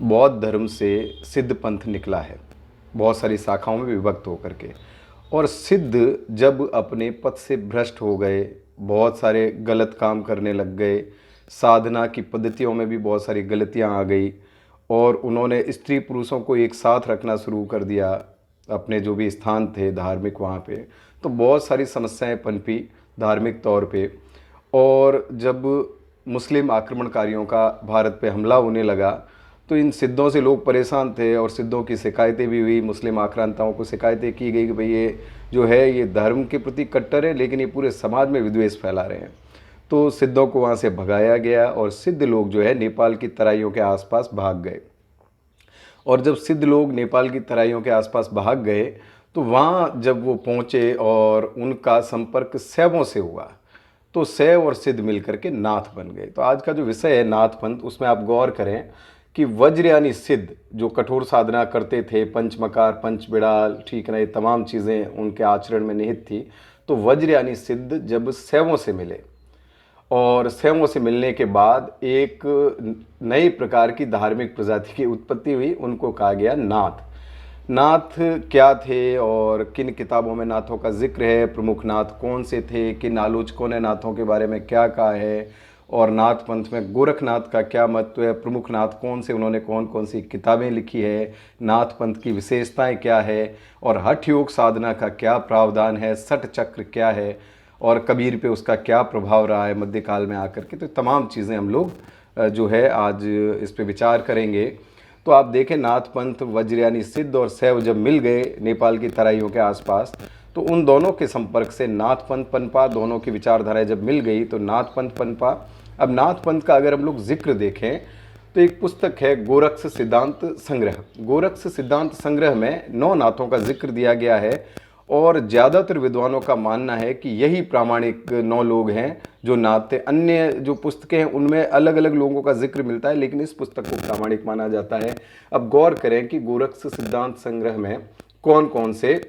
बौद्ध धर्म से सिद्ध पंथ निकला है, बहुत सारी शाखाओं में विभक्त होकर के। और सिद्ध जब अपने पथ से भ्रष्ट हो गए, बहुत सारे गलत काम करने लग गए, साधना की पद्धतियों में भी बहुत सारी गलतियां आ गई, और उन्होंने स्त्री पुरुषों को एक साथ रखना शुरू कर दिया अपने जो भी स्थान थे धार्मिक वहाँ पे, तो बहुत सारी समस्याएं पनपी धार्मिक तौर पे। और जब मुस्लिम आक्रमणकारियों का भारत पे हमला होने लगा तो इन सिद्धों से लोग परेशान थे, और सिद्धों की शिकायतें भी हुई, मुस्लिम आक्रांताओं को शिकायतें की गई कि भाई ये जो है ये धर्म के प्रति कट्टर है, लेकिन ये पूरे समाज में विद्वेष फैला रहे हैं। तो सिद्धों को वहाँ से भगाया गया, और सिद्ध लोग जो है नेपाल की तराइयों के आसपास भाग गए। और जब सिद्ध लोग नेपाल की तराइयों के आसपास भाग गए तो वहाँ जब वो पहुँचे और उनका संपर्क शैवों से हुआ, तो शैव और सिद्ध मिलकर के नाथ बन गए। तो आज का जो विषय है नाथ पंथ, उसमें आप गौर करें कि वज्र यानी सिद्ध जो कठोर साधना करते थे, पंचमकार पंच बिड़ाल, ठीक ना, ये तमाम चीज़ें उनके आचरण में निहित थी। तो वज्र यानी सिद्ध जब शैवों से मिले, और शैवों से मिलने के बाद एक नई प्रकार की धार्मिक प्रजाति की उत्पत्ति हुई, उनको कहा गया नाथ। नाथ क्या थे और किन किताबों में नाथों का जिक्र है, प्रमुख नाथ कौन से थे, किन आलोचकों ने नाथों के बारे में क्या कहा है, और नाथ पंथ में गोरखनाथ का क्या महत्व है, प्रमुख नाथ कौन से, उन्होंने कौन कौन सी किताबें लिखी है, नाथ पंथ की विशेषताएं क्या है, और हठ योग साधना का क्या प्रावधान है, सठ चक्र क्या है, और कबीर पे उसका क्या प्रभाव रहा है मध्यकाल में आकर के। तो तमाम चीज़ें हम लोग जो है आज इस पे विचार करेंगे। तो आप देखें नाथ पंथ वज्र यानी सिद्ध और शैव जब मिल गए नेपाल की तराइयों के आसपास, तो उन दोनों के संपर्क से नाथ पंथ पनपा। दोनों की विचारधाराएं जब मिल गई तो नाथ पंथ पनपा। अब नाथ पंथ का अगर हम लोग जिक्र देखें तो एक पुस्तक है गोरक्ष सिद्धांत संग्रह। गोरक्ष सिद्धांत संग्रह में 9 नाथों का जिक्र दिया गया है, और ज़्यादातर विद्वानों का मानना है कि यही प्रामाणिक 9 लोग हैं जो नाथ थे। अन्य जो पुस्तकें हैं उनमें अलग अलग लोगों का जिक्र मिलता है, लेकिन इस पुस्तक को प्रामाणिक माना जाता है। अब गौर करें कि गोरक्ष सिद्धांत संग्रह में कौन कौन से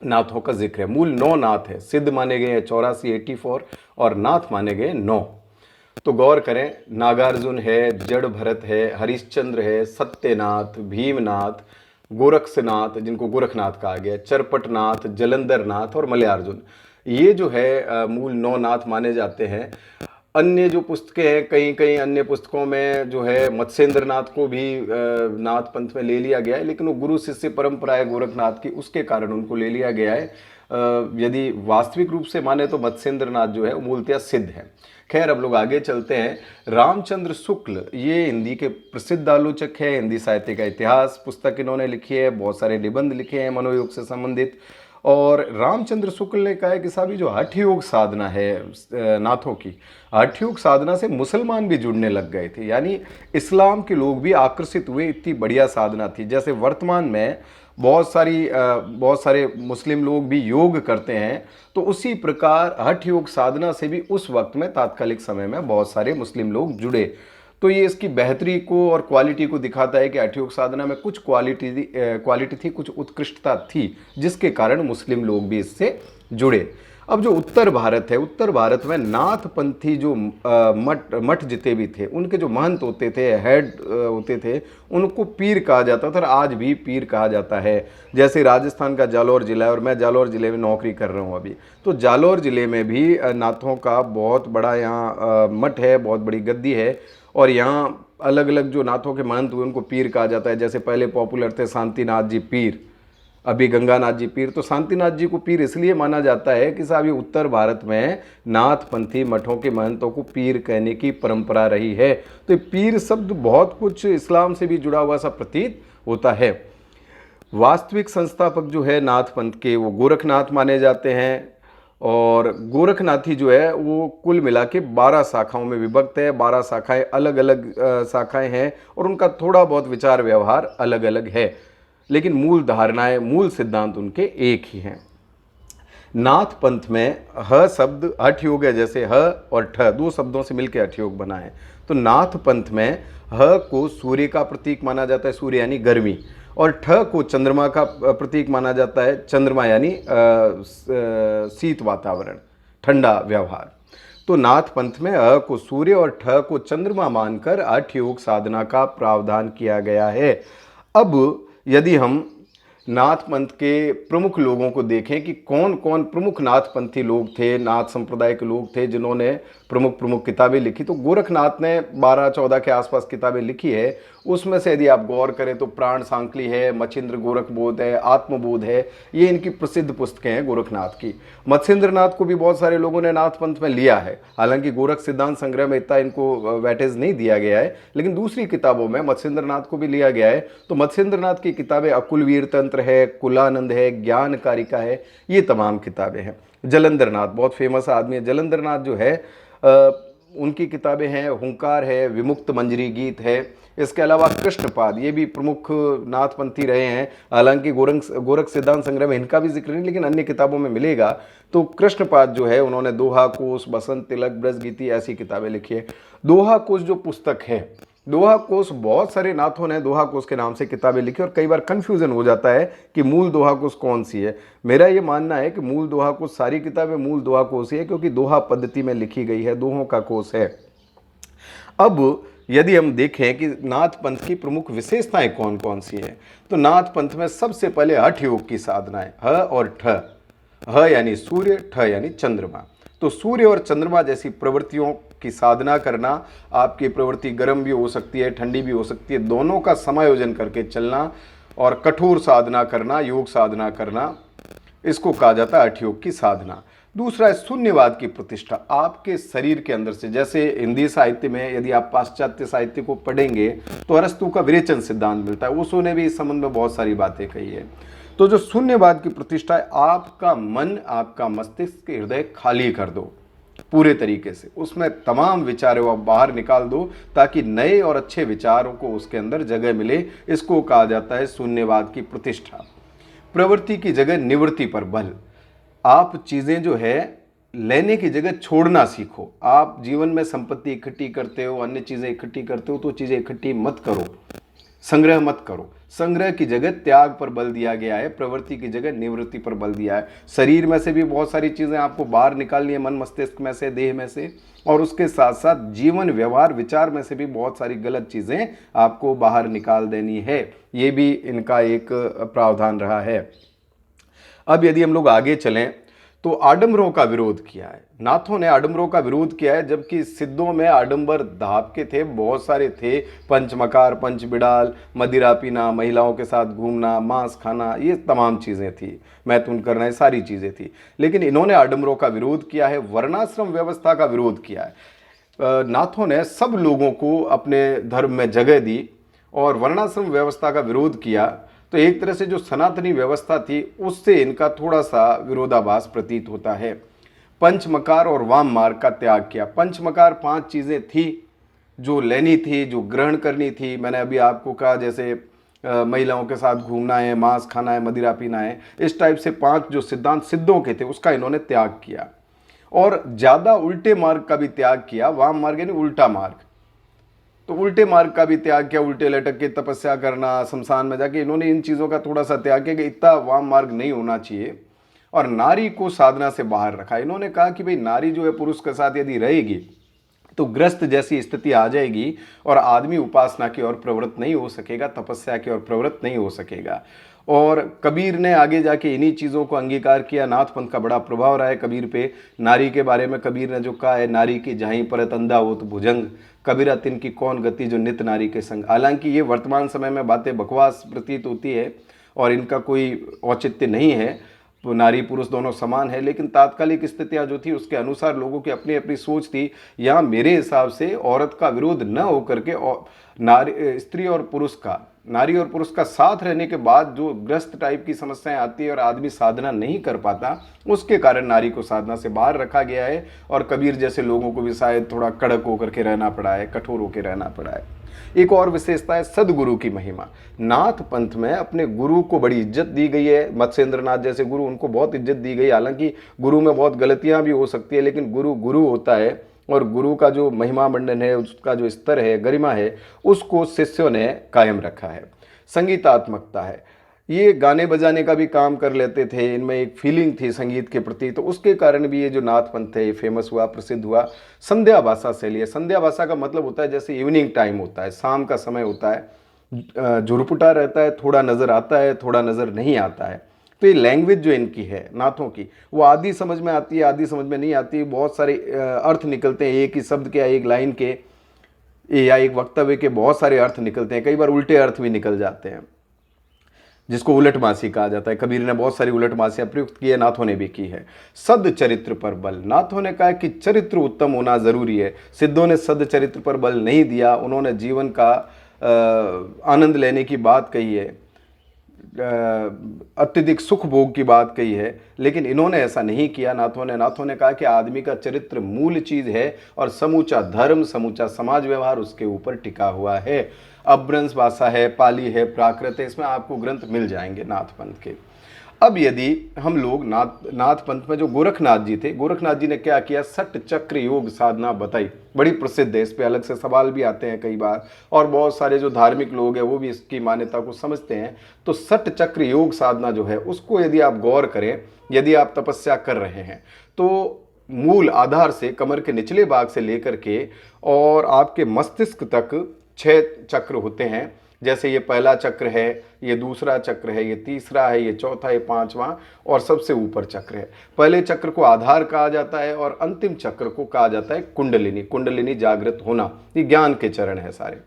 नाथों का जिक्र है। मूल 9 नाथ है, सिद्ध माने गए हैं 84 84, और नाथ माने गए 9। तो गौर करें, नागार्जुन है, जड़ भरत है, हरिश्चंद्र है, सत्यनाथ, भीमनाथ, गोरक्षनाथ जिनको गोरखनाथ कहा गया, चरपटनाथ, जलंधरनाथ और मलयार्जुन, ये जो है मूल 9 नाथ माने जाते हैं। अन्य जो पुस्तकें हैं, कहीं कहीं अन्य पुस्तकों में जो है मत्स्येंद्र नाथ को भी नाथ पंथ में ले लिया गया है, लेकिन वो गुरु शिष्य परंपरा है गोरखनाथ की, उसके कारण उनको ले लिया गया है। यदि वास्तविक रूप से माने तो मत्स्येंद्र नाथ जो है वो मूलतः सिद्ध है। खैर, अब लोग आगे चलते हैं। रामचंद्र शुक्ल ये हिंदी के प्रसिद्ध आलोचक है, हिंदी साहित्य का इतिहास पुस्तक इन्होंने लिखी है, बहुत सारे निबंध लिखे हैं मनोयोग से संबंधित। और रामचंद्र शुक्ल ने कहा है कि साहब ये जो हठ योग साधना है नाथों की, हठ योग साधना से मुसलमान भी जुड़ने लग गए थे, यानी इस्लाम के लोग भी आकर्षित हुए, इतनी बढ़िया साधना थी। जैसे वर्तमान में बहुत सारे मुस्लिम लोग भी योग करते हैं, तो उसी प्रकार हठ योग साधना से भी उस वक्त में तात्कालिक समय में बहुत सारे मुस्लिम लोग जुड़े। तो ये इसकी बेहतरी को और क्वालिटी को दिखाता है कि हठ योग साधना में कुछ क्वालिटी थी, कुछ उत्कृष्टता थी, जिसके कारण मुस्लिम लोग भी इससे जुड़े। अब जो उत्तर भारत है, उत्तर भारत में नाथपंथी जो मठ जितने भी थे, उनके जो महंत होते थे, हेड होते थे, उनको पीर कहा जाता था, और आज भी पीर कहा जाता है। जैसे राजस्थान का जालौर जिला है, और मैं जालौर ज़िले में नौकरी कर रहा हूँ अभी, तो जालौर ज़िले में भी नाथों का बहुत बड़ा यहाँ मठ है, बहुत बड़ी गद्दी है, और यहाँ अलग अलग जो नाथों के महंत हुए उनको पीर कहा जाता है। जैसे पहले पॉपुलर थे शांतिनाथ जी पीर, अभी गंगानाथ जी पीर। तो शांतिनाथ जी को पीर इसलिए माना जाता है कि साहब ये उत्तर भारत में नाथपंथी मठों के महंतों को पीर कहने की परंपरा रही है। तो पीर शब्द बहुत कुछ इस्लाम से भी जुड़ा हुआ सा प्रतीत होता है। वास्तविक संस्थापक जो है नाथपंथ के, वो गोरखनाथ माने जाते हैं, और गोरखनाथी जो है वो कुल मिला के 12 शाखाओं में विभक्त है। 12 शाखाएं अलग अलग शाखाएं हैं, और उनका थोड़ा बहुत विचार व्यवहार अलग अलग है, लेकिन मूल धारणाएं, मूल सिद्धांत उनके एक ही हैं। नाथ पंथ में ह शब्द हठ योग है, जैसे ह और ठ 2 शब्दों से मिलकर हठ योग बना है। तो नाथ पंथ में ह को सूर्य का प्रतीक माना जाता है, सूर्य यानी गर्मी, और ठ को चंद्रमा का प्रतीक माना जाता है, चंद्रमा यानी शीत वातावरण, ठंडा व्यवहार। तो नाथ पंथ में अ को सूर्य और ठ को चंद्रमा मानकर हठ योग साधना का प्रावधान किया गया है। अब यदि हम नाथ पंथ के प्रमुख लोगों को देखें कि कौन कौन प्रमुख नाथपंथी लोग थे, नाथ संप्रदाय के लोग थे जिन्होंने प्रमुख प्रमुख किताबें लिखी, तो गोरखनाथ ने 12-14 के आसपास किताबें लिखी है। उसमें से यदि आप गौर करें तो प्राण सांकली है, मच्छिंद्र गोरखबोध है, आत्मबोध है, ये इनकी प्रसिद्ध पुस्तकें हैं गोरखनाथ की। मत्स्येंद्रनाथ को भी बहुत सारे लोगों ने नाथ पंथ में लिया है, हालांकि गोरख सिद्धांत संग्रह में इतना इनको वेटेज नहीं दिया गया है, लेकिन दूसरी किताबों में मत्स्येंद्रनाथ को भी लिया गया है। तो मत्स्येंद्रनाथ की किताबें अकुलवीर तंत्र है, कुलानंद है, ज्ञान कारिका है, ये तमाम किताबें हैं। जलंधरनाथ बहुत फेमस आदमी है, जलंधरनाथ जो है उनकी किताबें हैं, हुंकार है, विमुक्त मंजरी गीत है। इसके अलावा कृष्णपाद, ये भी प्रमुख नाथपंथी रहे हैं, हालांकि गोरख सिद्धांत संग्रह में इनका भी जिक्र नहीं, लेकिन अन्य किताबों में मिलेगा। तो कृष्णपाद जो है उन्होंने दोहा कोश, बसंत तिलक, ब्रजगीति ऐसी किताबें लिखी है। दोहा कोश जो पुस्तक है, दोहा कोश बहुत सारे नाथों ने दोहा कोश के नाम से किताबें लिखी और कई बार कन्फ्यूजन हो जाता है कि मूल दोहा कोश कौन सी है। मेरा ये मानना है कि मूल दोहा कोश, सारी किताबें मूल दोहा कोश ही है, क्योंकि दोहा पद्धति में लिखी गई है, दोहों का कोश है। अब यदि हम देखें कि नाथ पंथ की प्रमुख विशेषताएं कौन कौन सी हैं, तो नाथ पंथ में सबसे पहले हठ योग की साधना है। ह और ठ, ह यानी सूर्य, ठ यानी चंद्रमा। तो सूर्य और चंद्रमा जैसी प्रवृत्तियों की साधना करना, आपकी प्रवृत्ति गर्म भी हो सकती है, ठंडी भी हो सकती है, दोनों का समायोजन करके चलना और कठोर साधना करना, योग साधना करना, इसको कहा जाता है हठ योग की साधना। दूसरा है शून्यवाद की प्रतिष्ठा। आपके शरीर के अंदर से, जैसे हिंदी साहित्य में यदि आप पाश्चात्य साहित्य को पढ़ेंगे तो अरस्तु का विरेचन सिद्धांत मिलता है, ओशो ने भी इस संबंध में बहुत सारी बातें कही है। तो जो शून्यवाद की प्रतिष्ठा है, आपका मन, आपका मस्तिष्क, हृदय खाली कर दो पूरे तरीके से, उसमें तमाम विचारों को बाहर निकाल दो ताकि नए और अच्छे विचारों को उसके अंदर जगह मिले। इसको कहा जाता है शून्यवाद की प्रतिष्ठा। प्रवृत्ति की जगह निवृत्ति पर बल। आप चीज़ें जो है लेने की जगह छोड़ना सीखो। आप जीवन में संपत्ति इकट्ठी करते हो, अन्य चीज़ें इकट्ठी करते हो, तो चीज़ें इकट्ठी मत करो, संग्रह मत करो। संग्रह की जगह त्याग पर बल दिया गया है, प्रवृत्ति की जगह निवृत्ति पर बल दिया है। शरीर में से भी बहुत सारी चीज़ें आपको बाहर निकालनी है, मन मस्तिष्क में से, देह में से, और उसके साथ साथ जीवन व्यवहार विचार में से भी बहुत सारी गलत चीज़ें आपको बाहर निकाल देनी है। ये भी इनका एक प्रावधान रहा है। अब यदि हम लोग आगे चलें तो आडंबरों का विरोध किया है। नाथों ने आडंबरों का विरोध किया है, जबकि सिद्धों में आडंबर धाप के थे, बहुत सारे थे। पंचमकार, पंच बिडाल, मदिरा पीना, महिलाओं के साथ घूमना, मांस खाना, ये तमाम चीज़ें थी, मैथुन करना, ये सारी चीज़ें थी। लेकिन इन्होंने आडंबरों का विरोध किया है, वर्णाश्रम व्यवस्था का विरोध किया है। नाथों ने सब लोगों को अपने धर्म में जगह दी और वर्णाश्रम व्यवस्था का विरोध किया। तो एक तरह से जो सनातनी व्यवस्था थी उससे इनका थोड़ा सा विरोधाभास प्रतीत होता है। पंचमकार और वाम मार्ग का त्याग किया। पंचमकार 5 चीज़ें थी जो लेनी थी, जो ग्रहण करनी थी। मैंने अभी आपको कहा, जैसे महिलाओं के साथ घूमना है, मांस खाना है, मदिरा पीना है, इस टाइप से 5 जो सिद्धांत सिद्धों के थे उसका इन्होंने त्याग किया। और ज़्यादा उल्टे मार्ग का भी त्याग किया। वाम मार्ग यानी उल्टा मार्ग, तो उल्टे मार्ग का भी त्याग किया। उल्टे लटक के तपस्या करना, शमशान में जाके, इन्होंने इन चीज़ों का थोड़ा सा त्याग किया कि इतना वाम मार्ग नहीं होना चाहिए। और नारी को साधना से बाहर रखा। इन्होंने कहा कि भाई नारी जो है पुरुष के साथ यदि रहेगी तो ग्रस्त जैसी स्थिति आ जाएगी और आदमी उपासना की ओर प्रवृत्त नहीं हो सकेगा, तपस्या की ओर प्रवृत्त नहीं हो सकेगा। और कबीर ने आगे जाके इन्हीं चीज़ों को अंगीकार किया। नाथ पंथ का बड़ा प्रभाव रहा है कबीर पे। नारी के बारे में कबीर ने जो कहा है, नारी की जहीं परत अंधा हो तो भुजंग, कबीरा तिन की कौन गति जो नित नारी के संग। हालांकि ये वर्तमान समय में बातें बकवास प्रतीत होती है और इनका कोई औचित्य नहीं है, तो नारी पुरुष दोनों समान है, लेकिन तात्कालिक स्थितियाँ जो थी उसके अनुसार लोगों की अपनी अपनी सोच थी। यहाँ मेरे हिसाब से औरत का विरोध न होकर के नारी, स्त्री और पुरुष का, नारी और पुरुष का साथ रहने के बाद जो ग्रस्त टाइप की समस्याएं आती है और आदमी साधना नहीं कर पाता, उसके कारण नारी को साधना से बाहर रखा गया है। और कबीर जैसे लोगों को भी शायद थोड़ा कड़क होकर के रहना पड़ा है, कठोर होकर रहना पड़ा है। एक और विशेषता है सदगुरु की महिमा। नाथ पंथ में अपने गुरु को बड़ी इज्जत दी गई है। मत्स्येंद्रनाथ जैसे गुरु, उनको बहुत इज्जत दी गई। हालांकि गुरु में बहुत गलतियां भी हो सकती है, लेकिन गुरु गुरु होता है और गुरु का जो महिमा मंडन है, उसका जो स्तर है, गरिमा है, उसको शिष्यों ने कायम रखा है। संगीतात्मकता है। ये गाने बजाने का भी काम कर लेते थे, इनमें एक फीलिंग थी संगीत के प्रति, तो उसके कारण भी ये जो नाथ पंथ है ये फेमस हुआ, प्रसिद्ध हुआ। संध्या भाषा शैली है। संध्या भाषा का मतलब होता है जैसे इवनिंग टाइम होता है, शाम का समय होता है, झुरपुटा रहता है, थोड़ा नज़र आता है, थोड़ा नज़र नहीं आता है। तो ये लैंग्वेज जो इनकी है नाथों की, वो आधी समझ में आती है, आधी समझ में नहीं आती। बहुत सारे अर्थ निकलते हैं एक ही शब्द के या एक लाइन के या एक वक्तव्य के, बहुत सारे अर्थ निकलते हैं, कई बार उल्टे अर्थ भी निकल जाते हैं, जिसको उलटमासी कहा जाता है। कबीर ने बहुत सारी उलटमासियां प्रयुक्त की है, नाथों ने भी की है। सद चरित्र पर बल, नाथों ने कहा कि चरित्र उत्तम होना जरूरी है। सिद्धों ने सद चरित्र पर बल नहीं दिया, उन्होंने जीवन का आनंद लेने की बात कही है, अत्यधिक सुख भोग की बात कही है, लेकिन इन्होंने ऐसा नहीं किया। नाथों ने कहा कि आदमी का चरित्र मूल चीज है और समूचा धर्म, समूचा समाज व्यवहार उसके ऊपर टिका हुआ है। अपभ्रंश भाषा है, पाली है, प्राकृत है, इसमें आपको ग्रंथ मिल जाएंगे नाथ पंथ के। अब यदि हम लोग नाथ पंथ में जो गोरखनाथ जी थे, गोरखनाथ जी ने क्या किया, सट चक्र योग साधना बताई, बड़ी प्रसिद्ध है, इस पे अलग से सवाल भी आते हैं कई बार, और बहुत सारे जो धार्मिक लोग हैं वो भी इसकी मान्यता को समझते हैं। तो सट चक्र योग साधना जो है उसको यदि आप गौर करें, यदि आप तपस्या कर रहे हैं, तो मूल आधार से कमर के निचले भाग से लेकर के और आपके मस्तिष्क तक 6 चक्र होते हैं। जैसे ये पहला चक्र है, ये दूसरा चक्र है, ये तीसरा है, ये चौथा, ये पांचवा और सबसे ऊपर चक्र है। पहले चक्र को आधार कहा जाता है और अंतिम चक्र को कहा जाता है कुंडलिनी। कुंडलिनी जागृत होना, ये ज्ञान के चरण है सारे।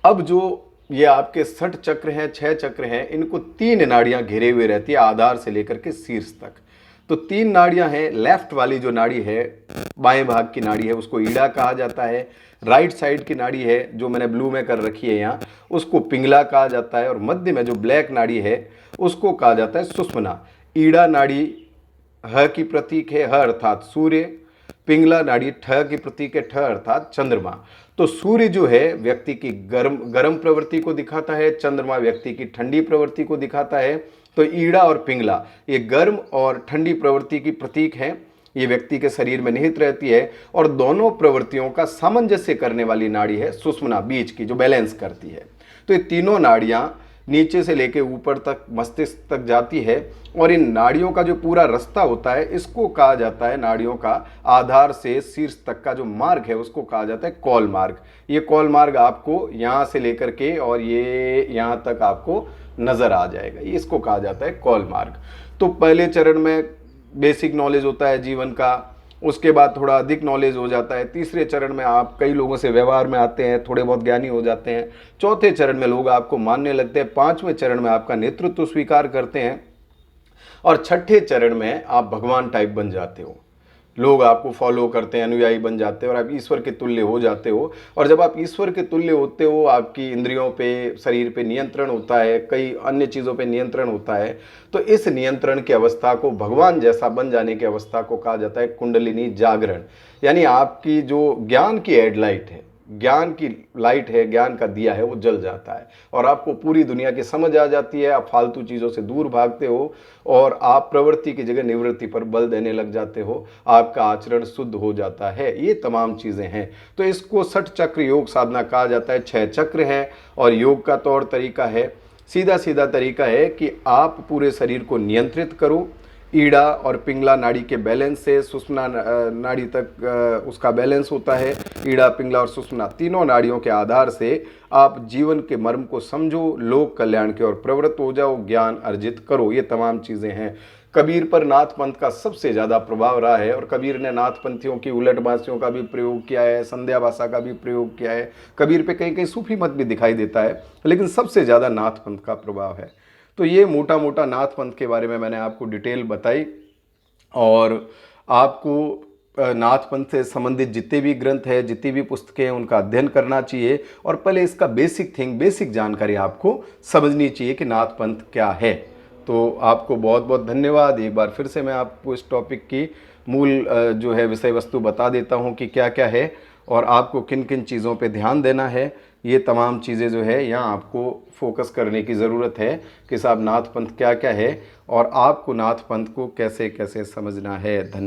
अब जो ये आपके 60 चक्र हैं, 6 चक्र हैं, इनको 3 नाड़ियां घेरे हुए रहती है आधार से लेकर के शीर्ष तक। तो 3 नाड़ियां हैं। लेफ्ट वाली जो नाड़ी है, बाएं भाग की नाड़ी है, उसको ईड़ा कहा जाता है। राइट साइड की नाड़ी है जो मैंने ब्लू में कर रखी है यहाँ, उसको पिंगला कहा जाता है। और मध्य में जो ब्लैक नाड़ी है उसको कहा जाता है सुषुम्ना। ईड़ा नाड़ी ह की प्रतीक है, ह अर्थात सूर्य। पिंगला नाड़ी ठ की प्रतीक है, ठ अर्थात चंद्रमा। तो सूर्य जो है व्यक्ति की गर्म प्रवृत्ति को दिखाता है, चंद्रमा व्यक्ति की ठंडी प्रवृत्ति को दिखाता है। तो ईड़ा और पिंगला ये गर्म और ठंडी प्रवृत्ति की प्रतीक हैं, ये व्यक्ति के शरीर में निहित रहती है। और दोनों प्रवृत्तियों का सामंजस्य करने वाली नाड़ी है सुषुम्ना, बीच की, जो बैलेंस करती है। तो ये तीनों नाड़ियां नीचे से लेके ऊपर तक मस्तिष्क तक जाती है। और इन नाड़ियों का जो पूरा रास्ता होता है इसको कहा जाता है, नाड़ियों का आधार से शीर्ष तक का जो मार्ग है उसको कहा जाता है कौल मार्ग। ये कौल मार्ग आपको यहाँ से लेकर के और ये यहाँ तक आपको नजर आ जाएगा, ये इसको कहा जाता है कौल मार्ग। तो पहले चरण में बेसिक नॉलेज होता है जीवन का, उसके बाद थोड़ा अधिक नॉलेज हो जाता है। तीसरे चरण में आप कई लोगों से व्यवहार में आते हैं, थोड़े बहुत ज्ञानी हो जाते हैं। चौथे चरण में लोग आपको मानने लगते हैं। पांचवें चरण में आपका नेतृत्व स्वीकार करते हैं। और छठे चरण में आप भगवान टाइप बन जाते हो, लोग आपको फॉलो करते हैं, अनुयायी बन जाते हो और आप ईश्वर के तुल्य हो जाते हो। और जब आप ईश्वर के तुल्य होते हो, आपकी इंद्रियों पे, शरीर पे नियंत्रण होता है, कई अन्य चीज़ों पे नियंत्रण होता है। तो इस नियंत्रण की अवस्था को, भगवान जैसा बन जाने की अवस्था को कहा जाता है कुंडलिनी जागरण। यानी आपकी जो ज्ञान की हेडलाइट है, ज्ञान की लाइट है, ज्ञान का दिया है, वो जल जाता है और आपको पूरी दुनिया की समझ आ जाती है। आप फालतू चीज़ों से दूर भागते हो और आप प्रवृत्ति की जगह निवृत्ति पर बल देने लग जाते हो। आपका आचरण शुद्ध हो जाता है। ये तमाम चीज़ें हैं। तो इसको 60 चक्र योग साधना कहा जाता है। 6 चक्र हैं और योग का तौर तरीका है, सीधा सीधा तरीका है कि आप पूरे शरीर को नियंत्रित करो। ईड़ा और पिंगला नाड़ी के बैलेंस से सुषुम्ना नाड़ी तक उसका बैलेंस होता है। ईड़ा, पिंगला और सुषुम्ना तीनों नाड़ियों के आधार से आप जीवन के मर्म को समझो, लोक कल्याण की ओर प्रवृत्त हो जाओ, ज्ञान अर्जित करो। ये तमाम चीज़ें हैं। कबीर पर नाथ पंथ का सबसे ज़्यादा प्रभाव रहा है और कबीर ने नाथ पंथियों की उलटबासियों का भी प्रयोग किया है, संध्या भाषा का भी प्रयोग किया है। कबीर पे कहीं कहीं सूफी मत भी दिखाई देता है, लेकिन सबसे ज़्यादा नाथ पंथ का प्रभाव है। तो ये मोटा मोटा नाथ पंथ के बारे में मैंने आपको डिटेल बताई। और आपको नाथ पंथ से संबंधित जितने भी ग्रंथ हैं, जितनी भी पुस्तकें हैं, उनका अध्ययन करना चाहिए और पहले इसका बेसिक जानकारी आपको समझनी चाहिए कि नाथ पंथ क्या है। तो आपको बहुत बहुत धन्यवाद। एक बार फिर से मैं आपको इस टॉपिक की मूल जो है विषय वस्तु बता देता हूँ कि क्या क्या है और आपको किन किन चीज़ों पे ध्यान देना है। ये तमाम चीज़ें जो है यहाँ आपको फोकस करने की ज़रूरत है कि साहब नाथ पंथ क्या क्या है और आपको नाथ पंथ को कैसे कैसे समझना है। धन्यवाद।